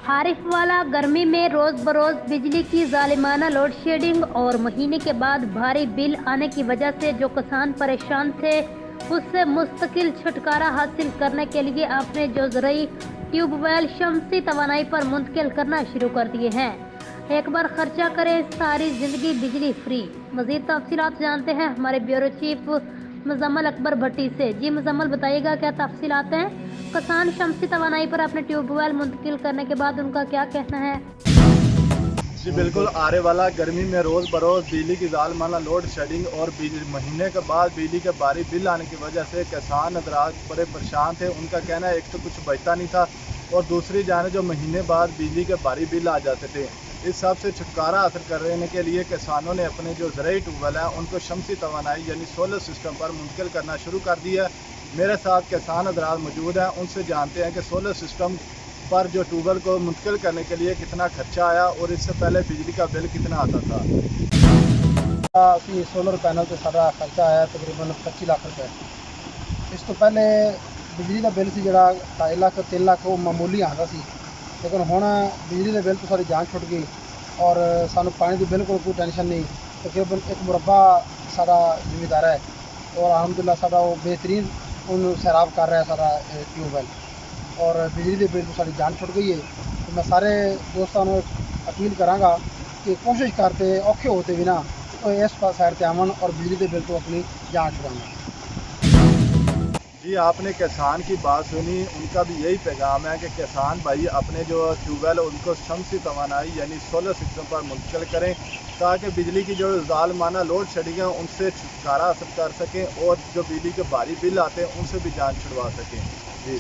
हारिफ वाला गर्मी में रोज बरोज बिजली की जालिमाना लोड शेडिंग और महीने के बाद भारी बिल आने की वजह से जो किसान परेशान थे उससे मुस्तकिल छुटकारा हासिल करने के लिए आपने जो ज़रूरी ट्यूबवेल शमसी तवानाई पर मुंतकिल करना शुरू कर दिए हैं। एक बार खर्चा करें सारी ज़िंदगी बिजली फ्री। मज़ीद तफसीलात जानते हैं हमारे ब्यूरो चीफ मुजम्मल अकबर भट्टी से। जी मुजम्मल, बताइएगा क्या तफसीलात हैं? किसान शमसी तवानाई पर अपने ट्यूबवेल मुंतकिल करने के बाद उनका क्या कहना है? जी बिल्कुल, आने वाला गर्मी में रोज़ बरोज़ बिजली की जालिमाना लोड शेडिंग और महीने के बाद बिजली के भारी बिल आने की वजह से किसान हज़रात बड़े परेशान थे। उनका कहना है एक तो कुछ बचता नहीं था और दूसरी जाने जो महीने बाद बिजली के भारी बिल आ जाते थे। इस सब से छुटकारा हासिल करने के लिए किसानों ने अपने जो ज़रूरी ट्यूबवेल हैं उनको शमसी तवानाई यानी सोलर सिस्टम पर मुंतकिल करना शुरू कर दिया है। मेरे साथ किसान हज़रात मौजूद हैं, उनसे जानते हैं कि सोलर सिस्टम पर जो ट्यूबवेल को मुंतकिल करने के लिए कितना खर्चा आया और इससे पहले बिजली का बिल कितना आता था। सोलर पैनल से सारा खर्चा आया तकरीबन 25 लाख रुपए। इस तो पहले बिजली का बिल से जोड़ा 2.5 लाख 3 लाख वो मामूली आता सी, लेकिन हुण बिजली के बिल तो सारी जान छुट गई और सानू पानी की बिल्कुल कोई टेंशन नहीं। तकरीबन 1 मुरब्बा सारा जिम्मेदार है और अलहमदुलिल्लाह सारा वो बेहतरीन उन सैराब कर रहा है सारा ट्यूबवेल और बिजली के बिल तो सारी जान छुट गई है। तो मैं सारे दोस्तों को अपील कराँगा कि कोशिश करते औखे होते भी ना तो इस साइड से आवन और बिजली के बिल तो अपनी जान छुड़ाना। जी आपने किसान की बात सुनी, उनका भी यही पैगाम है कि किसान भाई अपने जो ट्यूबवेल उनको शमसी तवानाई यानी सोलर सिस्टम पर मुंतकिल करें ताकि बिजली की जो जालिमाना लोड शेडिंग है उनसे छुटकारा हासिल कर सकें और जो बिजली के भारी बिल आते हैं उनसे भी जान छुड़वा सकें। जी।